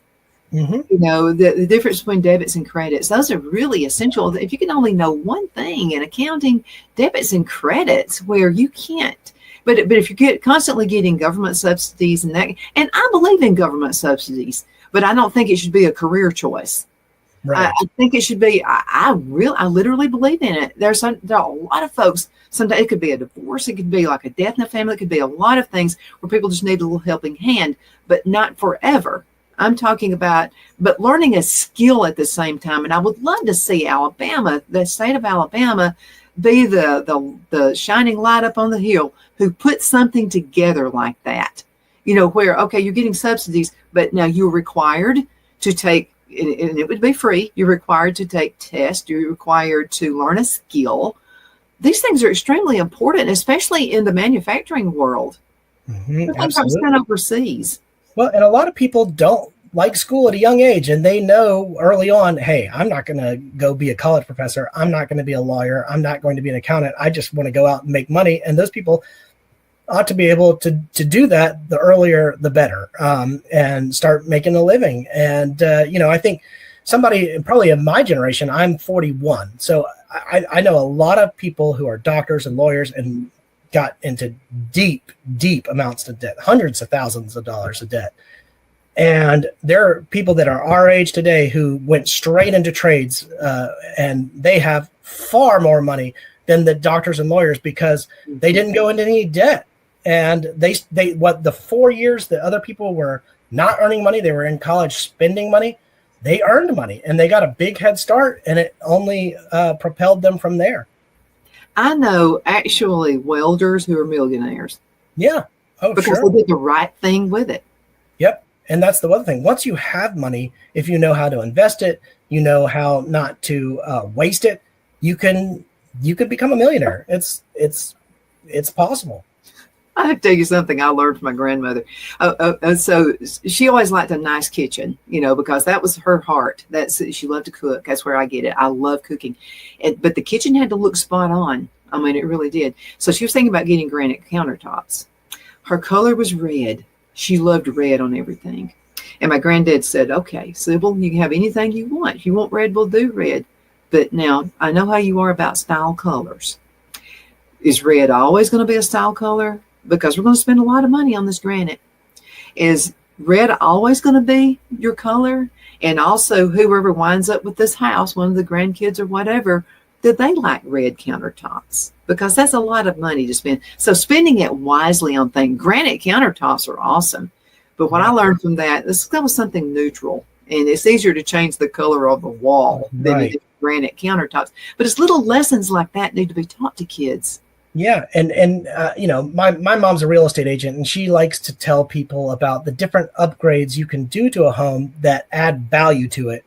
Speaker 2: Mm-hmm.
Speaker 1: The difference between debits and credits. Those are really essential. If you can only know one thing in accounting, debits and credits, where you can't. But if you constantly getting government subsidies and I believe in government subsidies, but I don't think it should be a career choice.
Speaker 2: Right.
Speaker 1: I think it should be. I literally believe in it. There are a lot of folks. Sometimes it could be a divorce. It could be like a death in the family. It could be a lot of things where people just need a little helping hand, but not forever. I'm talking about, but learning a skill at the same time. And I would love to see Alabama, the state of Alabama, be the shining light up on the hill who put something together like that. Where, okay, you're getting subsidies, but now you're required to take, and it would be free. You're required to take tests. You're required to learn a skill. These things are extremely important, especially in the manufacturing world.
Speaker 2: Mm-hmm,
Speaker 1: Things are sent overseas.
Speaker 2: Well, and a lot of people don't like school at a young age, and they know early on, hey, I'm not going to go be a college professor. I'm not going to be a lawyer. I'm not going to be an accountant. I just want to go out and make money. And those people ought to be able to do that. The earlier, the better, and start making a living. And, I think somebody probably in my generation, I'm 41. So I know a lot of people who are doctors and lawyers and got into deep, deep amounts of debt, hundreds of thousands of dollars of debt. And there are people that are our age today who went straight into trades, and they have far more money than the doctors and lawyers because they didn't go into any debt. And they the 4 years that other people were not earning money, they were in college spending money, they earned money and they got a big head start, and it only propelled them from there.
Speaker 1: I know actually welders who are millionaires.
Speaker 2: Yeah. Oh,
Speaker 1: because
Speaker 2: sure.
Speaker 1: they did the right thing with it.
Speaker 2: Yep. And that's the other thing. Once you have money, if you know how to invest it, you know how not to waste it, you could become a millionaire. It's possible.
Speaker 1: I have to tell you something I learned from my grandmother. So she always liked a nice kitchen, because that was her heart. She loved to cook. That's where I get it. I love cooking. But the kitchen had to look spot on. I mean, it really did. So she was thinking about getting granite countertops. Her color was red. She loved red on everything. And my granddad said, okay, Sybil, you can have anything you want. If you want red, we'll do red. But now I know how you are about style colors. Is red always going to be a style color? Because we're going to spend a lot of money on this granite. Is red always going to be your color? And also, whoever winds up with this house, one of the grandkids or whatever, did they like red countertops? Because that's a lot of money to spend. So spending it wisely on things. Granite countertops are awesome. But what I learned from that was something neutral. And it's easier to change the color of the wall than it is granite countertops. But it's little lessons like that need to be taught to kids.
Speaker 2: Yeah. And my mom's a real estate agent, and she likes to tell people about the different upgrades you can do to a home that add value to it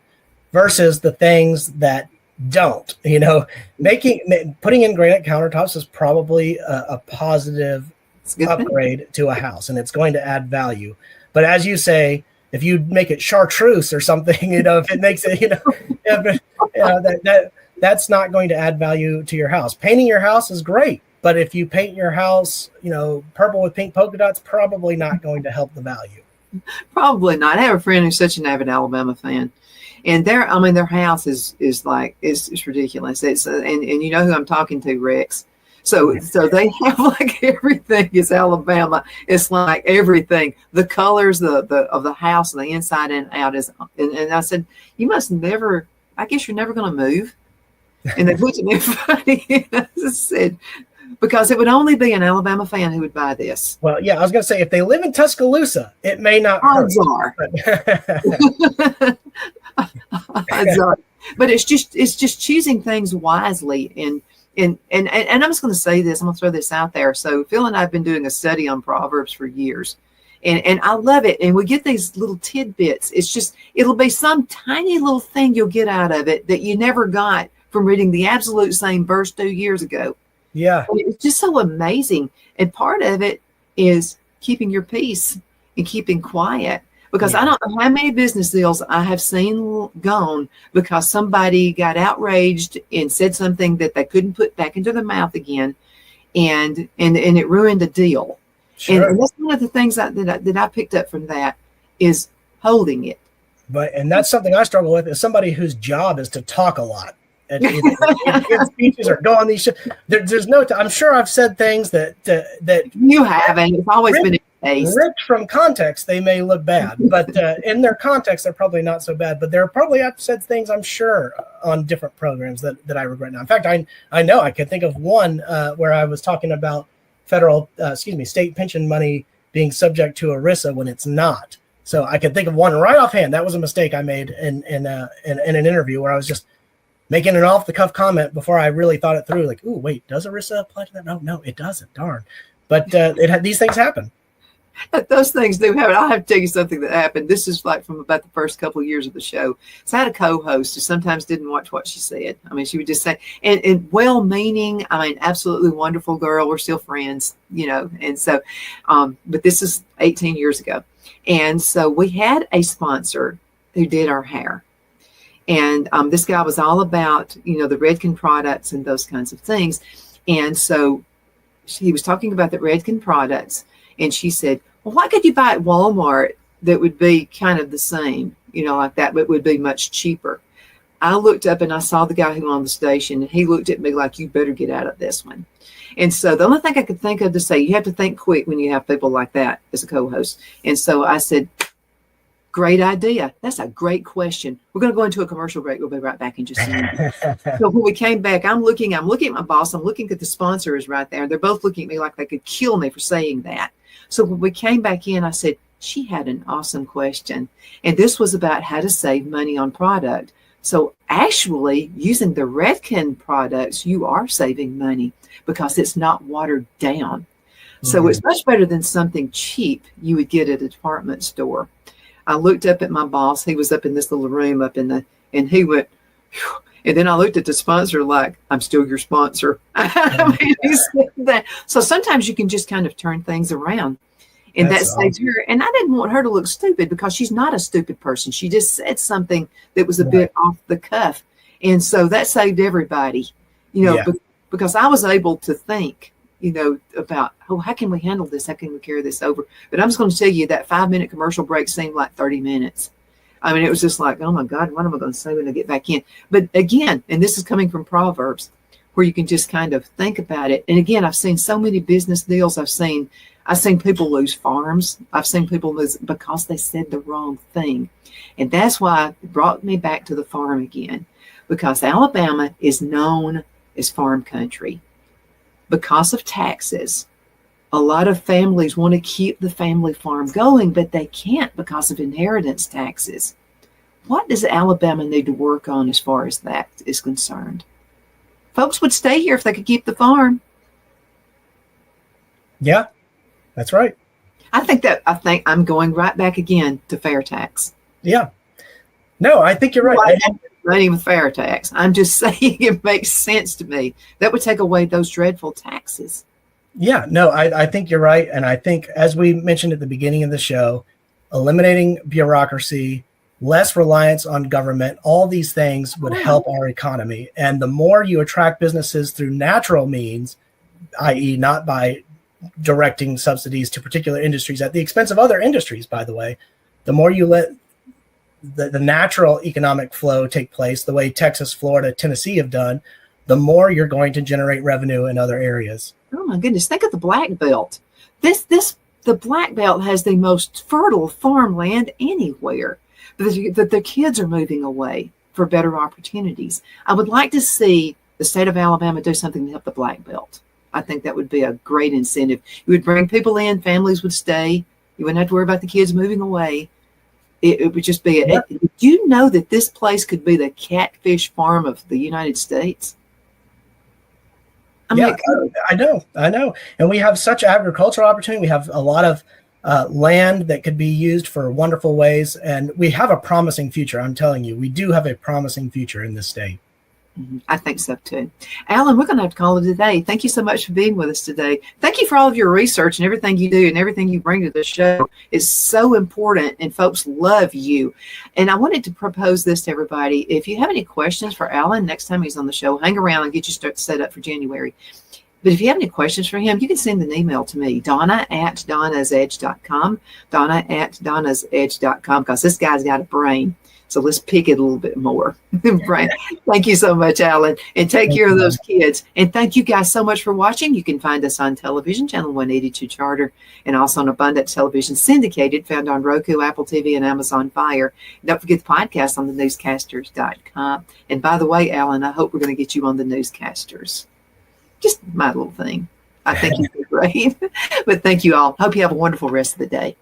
Speaker 2: versus the things that don't. Putting in granite countertops is probably a positive upgrade to a house, and it's going to add value. But as you say, if you make it chartreuse or something, if it makes it, that's not going to add value to your house. Painting your house is great, but if you paint your house, purple with pink polka dots, probably not going to help the value.
Speaker 1: Probably not. I have a friend who's such an avid Alabama fan. And their house is ridiculous. It's and you know who I'm talking to, Rex. So they have like everything is Alabama. It's like everything. The colors of the house, the inside and out is. And I said, you must never. I guess you're never going to move. And they looked at me funny. And I said, because it would only be an Alabama fan who would buy this.
Speaker 2: Well, yeah, I was going to say, if they live in Tuscaloosa, it may not hurt.
Speaker 1: Odds are. But it's just choosing things wisely. And I'm just going to say this. I'm going to throw this out there. So Phil and I have been doing a study on Proverbs for years. And I love it. And we get these little tidbits. It'll be some tiny little thing you'll get out of it that you never got from reading the absolute same verse 2 years ago.
Speaker 2: Yeah.
Speaker 1: And it's just so amazing. And part of it is keeping your peace and keeping quiet. Because I don't know how many business deals I have seen gone because somebody got outraged and said something that they couldn't put back into their mouth again. And it ruined the deal. Sure. And that's one of the things that I picked up from that is holding it.
Speaker 2: And that's something I struggle with is somebody whose job is to talk a lot. And give speeches or go on these shows. There's no time. I'm sure I've said things that
Speaker 1: you haven't. It's always been a case.
Speaker 2: Ripped from context, they may look bad, but in their context, they're probably not so bad. But I've said things, I'm sure, on different programs that I regret now. In fact, I know I can think of one where I was talking about state pension money being subject to ERISA when it's not. So I can think of one right offhand. That was a mistake I made in an interview where I was just making an off-the-cuff comment before I really thought it through. Like, ooh, wait, does ERISA apply to that? No, it doesn't. Darn. But these things happen.
Speaker 1: Those things do happen. I'll have to tell you something that happened. This is like from about the first couple of years of the show. So I had a co-host who sometimes didn't watch what she said. I mean, she would just say, and well-meaning, I mean, absolutely wonderful girl. We're still friends, And so, but this is 18 years ago. And so we had a sponsor who did our hair. And this guy was all about, the Redken products and those kinds of things. And so he was talking about the Redken products. And she said, well, why could you buy at Walmart that would be kind of the same, like that, but would be much cheaper? I looked up and I saw the guy who was on the station, and he looked at me like, you better get out of this one. And so the only thing I could think of to say, you have to think quick when you have people like that as a co-host. And so I said, great idea. That's a great question. We're going to go into a commercial break. We'll be right back in just a minute. So when we came back, I'm looking at my boss. I'm looking at the sponsor is right there. They're both looking at me like they could kill me for saying that. So when we came back in, I said, she had an awesome question. And this was about how to save money on product. So actually using the Redken products, you are saving money because it's not watered down. So it's much better than something cheap you would get at a department store. I looked up at my boss. He was up in this little room and he went, phew. And then I looked at the sponsor like, I'm still your sponsor. I mean, he said that. So sometimes you can just kind of turn things around. And that saves her. And I didn't want her to look stupid because she's not a stupid person. She just said something that was a bit off the cuff. And so that saved everybody, because I was able to think, about, how can we handle this? How can we carry this over? But I'm just going to tell you that 5-minute commercial break seemed like 30 minutes. I mean, it was just like, oh my God, what am I going to say when I get back in? But again, and this is coming from Proverbs, where you can just kind of think about it. And again, I've seen so many business deals. I've seen people lose farms. I've seen people lose because they said the wrong thing. And that's why it brought me back to the farm again, because Alabama is known as farm country. Because of taxes, a lot of families want to keep the family farm going, but they can't because of inheritance taxes. What does Alabama need to work on as far as that is concerned? Folks would stay here if they could keep the farm.
Speaker 2: Yeah, that's right.
Speaker 1: I think I'm going right back again to fair tax.
Speaker 2: Yeah. No, I think you're right.
Speaker 1: Money with fair tax. I'm just saying it makes sense to me. That would take away those dreadful taxes.
Speaker 2: Yeah, no, I think you're right. And I think, as we mentioned at the beginning of the show, eliminating bureaucracy, less reliance on government, all these things would help our economy. And the more you attract businesses through natural means, i.e. not by directing subsidies to particular industries at the expense of other industries, by the way, the more you let the natural economic flow take place, the way Texas, Florida, Tennessee have done, the more you're going to generate revenue in other areas.
Speaker 1: Oh my goodness! Think of the Black Belt. The Black Belt has the most fertile farmland anywhere. The kids are moving away for better opportunities. I would like to see the state of Alabama do something to help the Black Belt. I think that would be a great incentive. It would bring people in, families would stay. You wouldn't have to worry about the kids moving away. It would just be Did you know that this place could be the catfish farm of the United States? I know. And we have such agricultural opportunity. We have a lot of land that could be used for wonderful ways. And we have a promising future. I'm telling you, we do have a promising future in this state. I think so too. Alan, we're going to have to call it a day. Thank you so much for being with us today. Thank you for all of your research and everything you do and everything you bring to the show. Is so important, and folks love you. And I wanted to propose this to everybody. If you have any questions for Alan next time he's on the show, hang around and get you set up for January. But if you have any questions for him, you can send an email to me, Donna@donnasedge.com, Donna@donnasedge.com, because this guy's got a brain. So let's pick it a little bit more. Right. Thank you so much, Alan. And take care of those kids. And thank you guys so much for watching. You can find us on television, Channel 182 Charter, and also on Abundant Television Syndicated, found on Roku, Apple TV, and Amazon Fire. Don't forget the podcast on thenewscasters.com. And by the way, Alan, I hope we're going to get you on the Newscasters. Just my little thing. I think you'd be great. But thank you all. Hope you have a wonderful rest of the day.